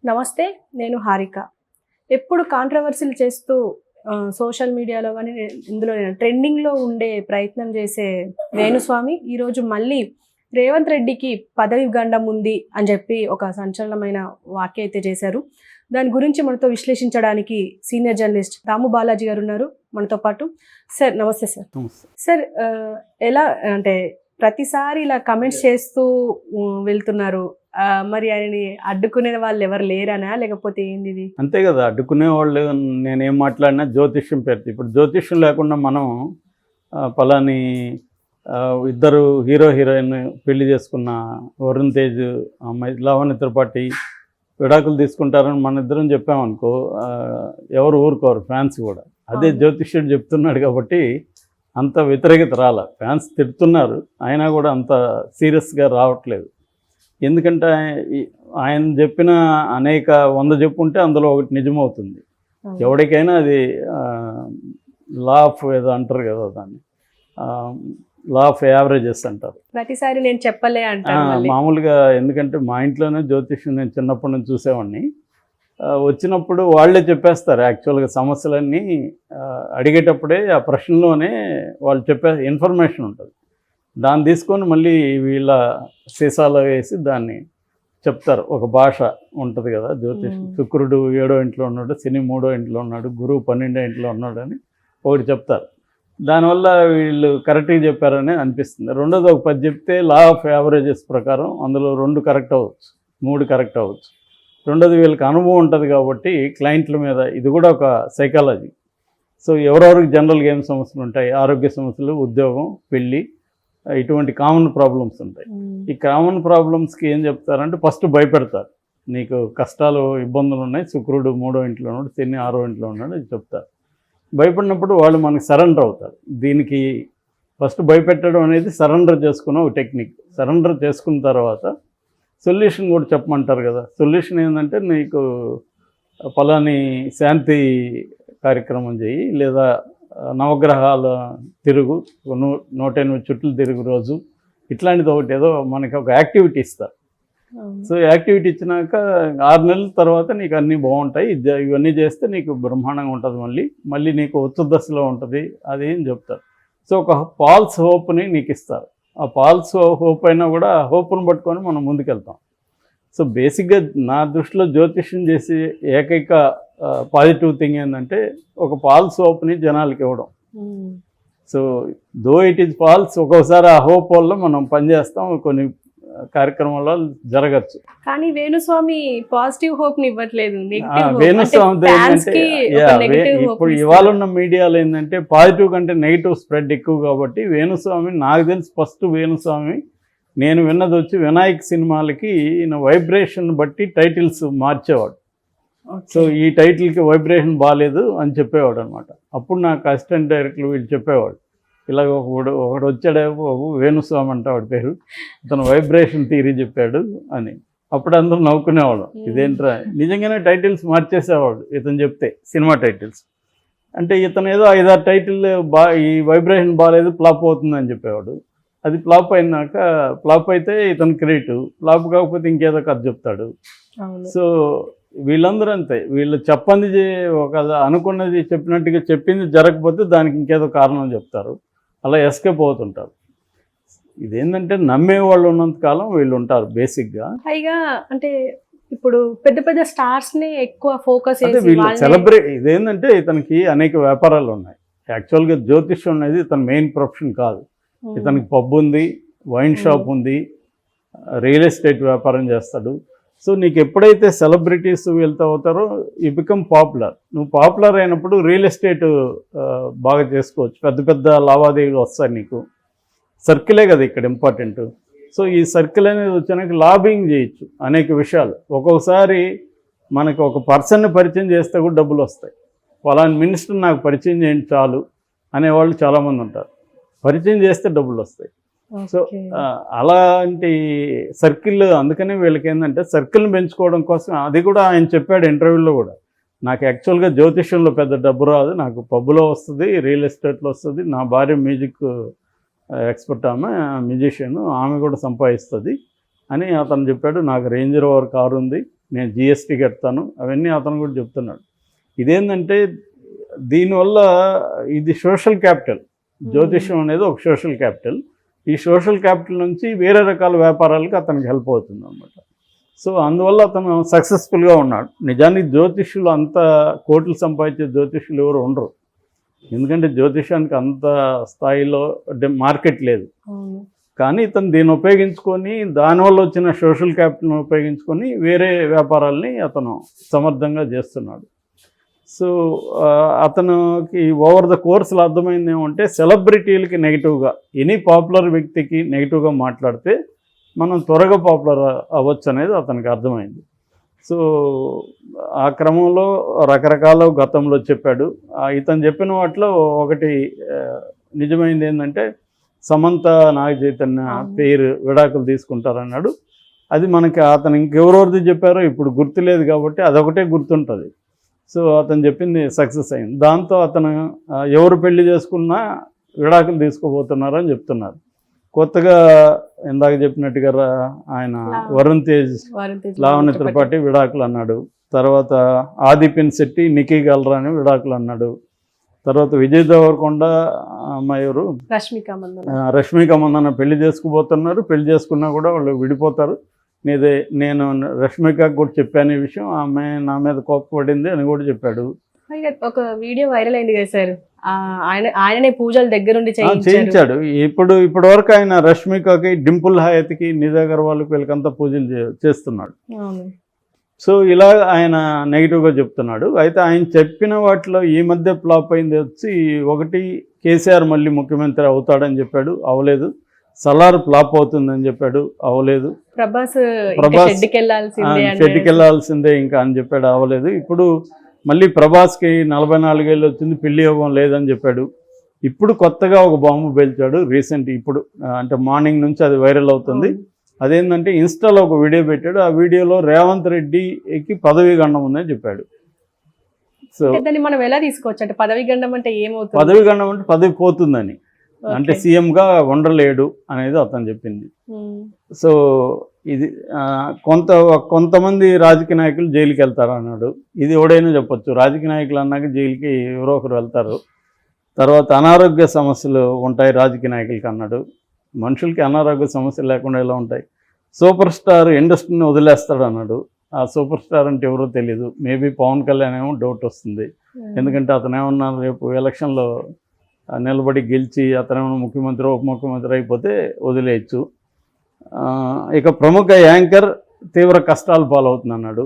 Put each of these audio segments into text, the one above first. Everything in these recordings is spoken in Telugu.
నమస్తే. నేను హారిక. ఎప్పుడు కాంట్రోవర్సీలు చేస్తూ సోషల్ మీడియాలో గానీ, ఇందులో ట్రెండింగ్‌లో ఉండే ప్రయత్నం చేసే వేణుస్వామి ఈరోజు మళ్ళీ రేవంత్ రెడ్డికి పదవి గండం ఉంది అని చెప్పి ఒక సంచలనమైన వ్యాఖ్య అయితే చేశారు. దాని గురించి మనతో విశ్లేషించడానికి సీనియర్ జర్నలిస్ట్ రాము బాలాజీ గారు ఉన్నారు మనతో పాటు. సార్ నమస్తే సార్. సార్ ఎలా అంటే ప్రతిసారి ఇలా కమెంట్స్ చేస్తూ వెళ్తున్నారు. మరి ఆయనని అడ్డుకునే వాళ్ళు ఎవరు లేరనా, లేకపోతే ఏంది ఇది? అంతే కదా, అడ్డుకునే వాళ్ళు. నేనేం మాట్లాడినా జ్యోతిష్యం పేరుతో. ఇప్పుడు జ్యోతిష్యం లేకుండా మనం పలాని ఇద్దరు హీరో హీరోయిన్ పెళ్లి చేసుకున్న వరుణ్ తేజ్ అమ్మాయి లావణ్య త్రిపాఠి విడాకులు తీసుకుంటారని మన ఇద్దరం చెప్పామనుకో, ఎవరు ఊరుకోరు, ఫ్యాన్స్ కూడా. అదే జ్యోతిష్యుడు చెప్తున్నాడు కాబట్టి అంత వ్యతిరేకత రాల. ఫ్యాన్స్ తిడుతున్నారు, అయినా కూడా అంత సీరియస్గా రావట్లేదు. ఎందుకంటే ఆయన చెప్పిన అనేక 100 చెప్పుంటే అందులో ఒకటి నిజమవుతుంది. ఎవరికైనా అది లా ఆఫ్ ఏదో అంటారు కదా, దాన్ని లా ఆఫ్ యావరేజెస్ అంటారు. ప్రతిసారి నేను చెప్పలే అంటారు మామూలుగా. ఎందుకంటే మా ఇంట్లోనే జ్యోతిష్యం నేను చిన్నప్పటి నుంచి చూసేవాడిని. వచ్చినప్పుడు వాళ్ళే చెప్పేస్తారు యాక్చువల్గా సమస్యలన్నీ. అడిగేటప్పుడే ఆ ప్రశ్నలోనే వాళ్ళు చెప్పే ఇన్ఫర్మేషన్ ఉంటుంది. దాన్ని తీసుకొని మళ్ళీ వీళ్ళ సీసాలో వేసి దాన్ని చెప్తారు. ఒక భాష ఉంటుంది కదా జ్యోతిష్యం. శుక్రుడు 7వ ఇంట్లో ఉన్నాడు, శని 3వ ఇంట్లో ఉన్నాడు, గురువు 12వ ఇంట్లో ఉన్నాడు అని ఒకటి చెప్తారు. దానివల్ల వీళ్ళు కరెక్ట్గా చెప్పారని అనిపిస్తుంది. రెండోది ఒక 10 చెప్తే లా ఆఫ్ యావరేజెస్ ప్రకారం అందులో 2 కరెక్ట్ అవ్వచ్చు, 3 కరెక్ట్ అవ్వచ్చు. రెండోది వీళ్ళకి అనుభవం ఉంటుంది కాబట్టి క్లయింట్ల మీద. ఇది కూడా ఒక సైకాలజీ. సో ఎవరెవరికి జనరల్గా ఏం సమస్యలు ఉంటాయి, ఆరోగ్య సమస్యలు, ఉద్యోగం, పెళ్ళి, ఇటువంటి కామన్ ప్రాబ్లమ్స్ ఉంటాయి. ఈ కామన్ ప్రాబ్లమ్స్కి ఏం చెప్తారంటే ఫస్ట్ భయపెడతారు. నీకు కష్టాలు, ఇబ్బందులు ఉన్నాయి, శుక్రుడు 3వ ఇంట్లో ఉన్నాడు, శని 6వ ఇంట్లో ఉన్నాడు, ఇది చెప్తారు. భయపడినప్పుడు వాళ్ళు మనకి సరెండర్ అవుతారు. దీనికి ఫస్ట్ భయపెట్టడం అనేది సరెండర్ చేసుకున్న ఒక టెక్నిక్. సరెండర్ చేసుకున్న తర్వాత సొల్యూషన్ కూడా చెప్పమంటారు కదా. సొల్యూషన్ ఏంటంటే నీకు ఫలాని శాంతి కార్యక్రమం చేయి, లేదా నవగ్రహాల తిరుగు, 108 చుట్లు తిరుగు రోజు, ఇట్లాంటిది ఒకటి ఏదో మనకి ఒక యాక్టివిటీ ఇస్తారు. సో యాక్టివిటీ ఇచ్చినాక 6 నెలల తర్వాత నీకు అన్నీ బాగుంటాయి, ఇవన్నీ చేస్తే నీకు బ్రహ్మాండంగా ఉంటుంది, మళ్ళీ నీకు ఉచ్చ దశలో ఉంటుంది, అది అని చెప్తారు. సో ఒక ఫాల్స్ హోప్ని నీకు ఇస్తారు. ఆ ఫాల్స్ హోప్ అయినా కూడా ఆ హోప్ను పట్టుకొని మనం ముందుకెళ్తాం. సో బేసిక్గా నా దృష్టిలో జ్యోతిష్యం చేసే ఏకైక పాజిటివ్ థింగ్ ఏంటంటే ఒక ఫాల్స్ హోప్ని జనాలకి ఇవ్వడం. So though it is false, ఒక్కోసారి ఆ హోప్ వల్ల మనం పనిచేస్తాం, కొన్ని కార్యక్రమాల్లో జరగచ్చు. కానీ వేణుస్వామి పాజిటివ్ హోప్ ని ఇవ్వట్లేదు. వేణుస్వామి ఇప్పుడు ఇవాళ ఉన్న మీడియాలో ఏంటంటే పాజిటివ్ కంటే నెగిటివ్ స్ప్రెడ్ ఎక్కువ కాబట్టి వేణుస్వామి, నాకు తెలిసి ఫస్ట్ వేణుస్వామి నేను విన్నది వచ్చి వినాయక్ సినిమాలకి ఈయన వైబ్రేషన్ బట్టి టైటిల్స్ మార్చేవాడు. సో ఈ టైటిల్కి వైబ్రేషన్ బాగాలేదు అని చెప్పేవాడు అనమాట. అప్పుడు నాకు అసిస్టెంట్ డైరెక్టర్ వీళ్ళు చెప్పేవాడు, ఇలాగ ఒకడు వచ్చాడే వేణుస్వామి అంటే వాడి పేరు, అతను వైబ్రేషన్ థియరీ చెప్పాడు అని. అప్పుడు అందరూ నవ్వుకునేవాడు, ఇదేంట్రా. నిజంగానే టైటిల్స్ మార్చేసేవాడు ఇతను చెప్తే, సినిమా టైటిల్స్. అంటే ఇతను ఏదో 5-6 టైటిల్ ఈ వైబ్రేషన్ బాగాలేదు, ఫ్లాప్ అవుతుందని చెప్పేవాడు. అది ఫ్లాప్ అయినాక, ఫ్లాప్ అయితే ఇతను క్రియేటివ్, ఫ్లాప్ కాకపోతే ఇంకేదో కథ చెప్తాడు. సో వీళ్ళందరూ అంతే, వీళ్ళు చెప్పంది ఒక అనుకున్నది చెప్పినట్టుగా చెప్పింది జరగకపోతే దానికి ఇంకేదో కారణం చెప్తారు, అలా ఎస్కేప్ అవుతుంటారు. ఇదేంటంటే నమ్మేవాళ్ళు ఉన్నంతకాలం వీళ్ళు ఉంటారు బేసిక్గా. పైగా అంటే ఇప్పుడు పెద్ద పెద్ద స్టార్స్ ని ఎక్కువ ఫోకస్ వీళ్ళు సెలబ్రేట్. ఇదేంటంటే ఇతనికి అనేక వ్యాపారాలు ఉన్నాయి. యాక్చువల్గా జ్యోతిష్యం అనేది ఇతని మెయిన్ ప్రొఫెషన్ కాదు. ఇతనికి పబ్ ఉంది, వైన్ షాప్ ఉంది, రియల్ ఎస్టేట్ వ్యాపారం చేస్తాడు. సో నీకు ఎప్పుడైతే సెలబ్రిటీస్ వెళ్తూ అవుతారో యూ బికమ్ పాపులర్. నువ్వు పాపులర్ అయినప్పుడు రియల్ ఎస్టేట్ బాగా చేసుకోవచ్చు, పెద్ద పెద్ద లావాదేవీలు వస్తాయి నీకు. సర్కిలే కదా ఇక్కడ ఇంపార్టెంట్. సో ఈ సర్కిల్ అనేది వచ్చాక లాబింగ్ చేయొచ్చు అనేక విషయాలు. ఒక్కొక్కసారి మనకి ఒక పర్సన్ని పరిచయం చేస్తే కూడా డబ్బులు వస్తాయి. ఫలానా మినిస్టర్ నాకు పరిచయం చేయండి చాలు అనేవాళ్ళు చాలామంది ఉంటారు. పరిచయం చేస్తే డబ్బులు వస్తాయి. సో అలాంటి సర్కిల్. అందుకనే వీళ్ళకి ఏంటంటే సర్కిల్ని పెంచుకోవడం కోసం, అది కూడా ఆయన చెప్పాడు ఇంటర్వ్యూలో కూడా, నాకు యాక్చువల్గా జ్యోతిష్యంలో పెద్ద డబ్బు రాదు, నాకు పబ్బులో వస్తుంది, రియల్ ఎస్టేట్లో వస్తుంది, నా భార్య మ్యూజిక్ ఎక్స్పర్ట్, ఆమె మ్యూజిషియన్, ఆమె కూడా సంపాదిస్తుంది అని అతను చెప్పాడు. నాకు రేంజ్ రోవర్ కారు ఉంది, నేను జిఎస్టీ కడతాను, అవన్నీ అతను కూడా చెప్తున్నాడు. ఇదేంటంటే దీనివల్ల ఇది సోషల్ క్యాపిటల్, జ్యోతిష్యం అనేది ఒక సోషల్ క్యాపిటల్. ఈ సోషల్ క్యాపిటల్ నుంచి వేరే రకాల వ్యాపారాలకు అతనికి హెల్ప్ అవుతుంది అనమాట. సో అందువల్ల అతను సక్సెస్ఫుల్గా ఉన్నాడు. నిజానికి జ్యోతిష్యులు అంత కోట్లు సంపాదించే జ్యోతిష్యులు ఎవరు ఉండరు, ఎందుకంటే జ్యోతిష్యానికి అంత స్థాయిలో మార్కెట్ లేదు. కానీ ఇతను దీన్ని ఉపయోగించుకొని, దానివల్ల వచ్చిన సోషల్ క్యాపిటల్ని ఉపయోగించుకొని వేరే వ్యాపారాలని అతను సమర్థంగా చేస్తున్నాడు. సో అతనికి ఓవర్ ద కోర్సులో అర్థమైంది ఏమంటే, సెలబ్రిటీలకి నెగిటివ్గా, ఎనీ పాపులర్ వ్యక్తికి నెగిటివ్గా మాట్లాడితే మనం త్వరగా పాపులర్ అవ్వచ్చు అనేది అతనికి అర్థమైంది. సో ఆ క్రమంలో రకరకాల గతంలో చెప్పాడు. ఇతను చెప్పిన వాటిలో ఒకటి నిజమైంది ఏంటంటే, సమంత నాగ చైతన్య పేరు విడాకులు తీసుకుంటారన్నాడు. అది మనకి అతను ఇంకెవరెవరిది చెప్పారో ఇప్పుడు గుర్తులేదు కాబట్టి అదొకటే గుర్తుంటుంది. సో అతను చెప్పింది సక్సెస్ అయింది. దాంతో అతను ఎవరు పెళ్లి చేసుకున్నా విడాకులు తీసుకోబోతున్నారని చెప్తున్నారు. కొత్తగా ఇందాక చెప్పినట్టుగా ఆయన వరుణ్ తేజ్, లావణ్య త్రిపాఠి విడాకులు అన్నాడు. తర్వాత ఆది పినిశెట్టి, నిక్కీ గల్రా అని విడాకులు అన్నాడు. తర్వాత విజయ్ దేవరకొండ అమ్మాయి ఎవరు, రష్మిక మందన పెళ్లి చేసుకుపోతున్నారు. పెళ్లి చేసుకున్నా కూడా వాళ్ళు విడిపోతారు. నేను రష్మికకు కూడా చెప్పాను ఈ విషయం, ఆ అమ్మాయి నా మీద కోపపడింది అని కూడా చెప్పాడు. ఒక వీడియో వైరల్ అయింది కదా సార్, ఆయననే పూజలు దగ్గరుండి చేయించాడు. ఇప్పటి వరకు ఆయన రష్మికకి, డింపుల్ హయత్కి, నిధి అగర్వాల్కి వీళ్ళకంతా పూజలు చేస్తున్నాడు. సో ఇలా ఆయన నెగిటివ్గా చెప్తున్నాడు. అయితే ఆయన చెప్పిన వాటిలో ఈ మధ్య ఫ్లాప్ అయింది వచ్చి, ఒకటి కేసీఆర్ మళ్ళీ ముఖ్యమంత్రి అవుతాడని చెప్పాడు, అవలేదు. సలార్ ఫ్లాప్ అవుతుందని చెప్పాడు, అవలేదు. ప్రభాస్ షెడ్కి వెళ్ళాల్సిందే ఇంకా అని చెప్పాడు, అవలేదు. ఇప్పుడు మళ్ళీ ప్రభాస్కి 44 ఏళ్ళు వచ్చింది, పెళ్లి యోగం లేదని చెప్పాడు. ఇప్పుడు కొత్తగా ఒక బాంబు పేల్చాడు రీసెంట్, ఇప్పుడు అంటే మార్నింగ్ నుంచి అది వైరల్ అవుతుంది. అదేంటంటే ఇన్స్టాలో ఒక వీడియో పెట్టాడు. ఆ వీడియోలో రేవంత్ రెడ్డికి పదవీ గండం ఉందని చెప్పాడు. సో మనం ఎలా తీసుకోవచ్చు అంటే, పదవీ గండం అంటే ఏమవుతుంది? పదవీ గండం అంటే పదవి పోతుందని, అంటే సీఎంగా ఉండలేడు అనేది అతను చెప్పింది. సో ఇది కొంతమంది రాజకీయ నాయకులు జైలుకి వెళ్తారు అన్నాడు. ఇది ఎవడైనా చెప్పొచ్చు, రాజకీయ నాయకులు అన్నాక జైలుకి ఎవరో ఒకరు వెళ్తారు. తర్వాత అనారోగ్య సమస్యలు ఉంటాయి రాజకీయ నాయకులకి అన్నాడు. మనుషులకి అనారోగ్య సమస్యలు లేకుండా ఎలా ఉంటాయి? సూపర్ స్టార్ ఇండస్ట్రీని వదిలేస్తాడు అన్నాడు. ఆ సూపర్ స్టార్ అంటే ఎవరో తెలియదు. మేబీ పవన్ కళ్యాణ్ ఏమో డౌట్ వస్తుంది, ఎందుకంటే అతను ఏమన్నా రేపు ఎలక్షన్లో నిలబడి గెలిచి అతనేమన్నా ముఖ్యమంత్రి, ఉప ముఖ్యమంత్రి అయిపోతే వదిలేయచ్చు. ఇక ప్రముఖ యాంకర్ తీవ్ర కష్టాలు పాలవుతుంది అన్నాడు.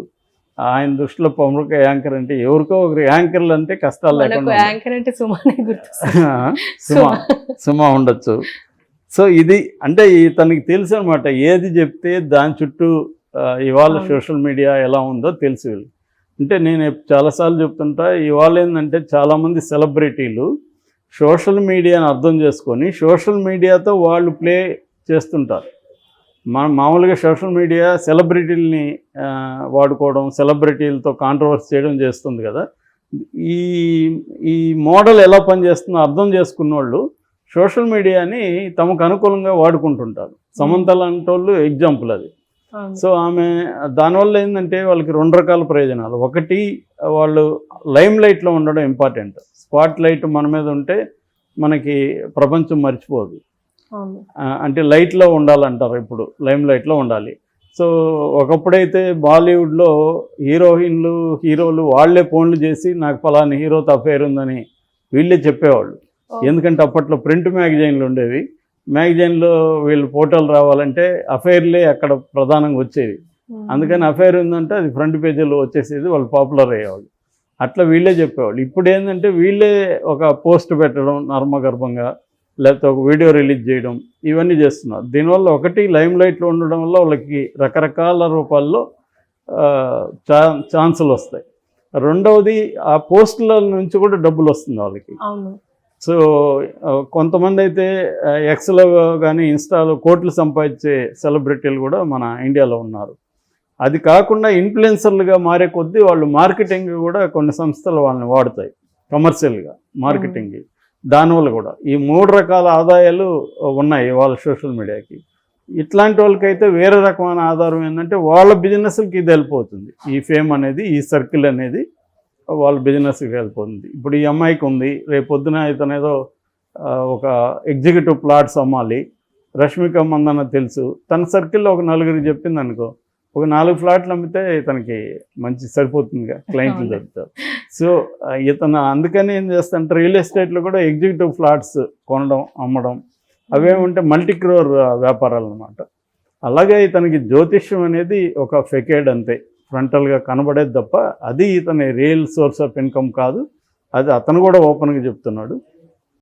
ఆయన దృష్టిలో ప్రముఖ యాంకర్ అంటే ఎవరికో ఒకరు యాంకర్లు అంటే కష్టాలు లేకుండా సుమా ఉండొచ్చు. సో ఇది అంటే తనకి తెలుసు అనమాట, ఏది చెప్తే దాని చుట్టూ ఇవాళ సోషల్ మీడియా ఎలా ఉందో తెలుసు. అంటే నేను చాలాసార్లు చెప్తుంటా, ఇవాళ ఏంటంటే చాలామంది సెలబ్రిటీలు సోషల్ మీడియాని అర్థం చేసుకొని సోషల్ మీడియాతో వాళ్ళు ప్లే చేస్తుంటారు. మామూలుగా సోషల్ మీడియా సెలబ్రిటీలని వాడుకోవడం, సెలబ్రిటీలతో కాంట్రవర్సీ చేయడం చేస్తుంది కదా. ఈ మోడల్ ఎలా పనిచేస్తుందో అర్థం చేసుకున్న వాళ్ళు సోషల్ మీడియాని తమకు అనుకూలంగా వాడుకుంటుంటారు. సమంత లాంటి వాళ్ళు ఎగ్జాంపుల్ అది. సో ఆమె దానివల్ల ఏంటంటే వాళ్ళకి 2 రకాల ప్రయోజనాలు. ఒకటి, వాళ్ళు లైమ్ లైట్లో ఉండడం ఇంపార్టెంట్. స్పాట్ లైట్ మన మీద ఉంటే మనకి ప్రపంచం మర్చిపోదు. అంటే లైట్లో ఉండాలంటారు, ఇప్పుడు లైమ్ లైట్లో ఉండాలి. సో ఒకప్పుడైతే బాలీవుడ్లో హీరోలు వాళ్ళే ఫోన్లు చేసి నాకు ఫలానా హీరోతో అఫైర్ ఉందని వీళ్ళే చెప్పేవాళ్ళు. ఎందుకంటే అప్పట్లో ప్రింట్ మ్యాగజైన్లు ఉండేవి. మ్యాగజైన్లో వీళ్ళు ఫోటోలు రావాలంటే అఫైర్లే అక్కడ ప్రధానంగా వచ్చేది. అందుకని అఫైర్ ఉందంటే అది ఫ్రంట్ పేజీలో వచ్చేసేది, వాళ్ళు పాపులర్ అయ్యేవాళ్ళు. అట్లా వీళ్ళే చెప్పేవాళ్ళు. ఇప్పుడు ఏంటంటే వీళ్ళే ఒక పోస్ట్ పెట్టడం నర్మగర్భంగా, లేకపోతే ఒక వీడియో రిలీజ్ చేయడం, ఇవన్నీ చేస్తున్నారు. దీనివల్ల ఒకటి, లైమ్ లైట్లో ఉండడం వల్ల వాళ్ళకి రకరకాల రూపాల్లో ఛాన్సులు వస్తాయి. రెండవది, ఆ పోస్టుల నుంచి కూడా డబ్బులు వస్తుంది వాళ్ళకి. సో కొంతమంది అయితే ఎక్స్లో కానీ ఇన్స్టాలో కోట్లు సంపాదించే సెలబ్రిటీలు కూడా మన ఇండియాలో ఉన్నారు. అది కాకుండా ఇన్ఫ్లుయెన్సర్లుగా మారే కొద్దీ వాళ్ళు మార్కెటింగ్ కూడా కొన్ని సంస్థలు వాళ్ళని వాడుతాయి, కమర్షియల్గా మార్కెటింగ్. దానివల్ల కూడా ఈ 3 రకాల ఆదాయాలు ఉన్నాయి వాళ్ళ సోషల్ మీడియాకి. ఇట్లాంటి వాళ్ళకైతే వేరే రకమైన ఆధారం ఏంటంటే వాళ్ళ బిజినెస్కి ఇది వెళ్ళిపోతుంది. ఈ ఫేమ్ అనేది, ఈ సర్కిల్ అనేది వాళ్ళ బిజినెస్కి వెళ్ళిపోతుంది. ఇప్పుడు ఈ అమ్మాయికి ఉంది, రేపు పొద్దున ఇతను ఏదో ఒక ఎగ్జిక్యూటివ్ ప్లాట్స్ అమ్మాలి, రష్మిక మందన తెలుసు, తన సర్కిల్లో ఒక నలుగురికి చెప్పింది అనుకో, ఒక 4 ఫ్లాట్లు అమ్మితే ఇతనికి మంచి సరిపోతుందిగా, క్లయింట్లు దొరుకుతారు. సో ఇతను అందుకని ఏం చేస్తాడంటే రియల్ ఎస్టేట్లో కూడా ఎగ్జిక్యూటివ్ ఫ్లాట్స్ కొనడం, అమ్మడం, అవేమంటే మల్టీ క్రోర్ వ్యాపారాలు అనమాట. అలాగే ఇతనికి జ్యోతిష్యం అనేది ఒక ఫెకేడ్ అంతే, ఫ్రంటల్గా కనబడేది తప్ప అది ఇతని రియల్ సోర్స్ ఆఫ్ ఇన్కమ్ కాదు. అది అతను కూడా ఓపెన్గా చెప్తున్నాడు.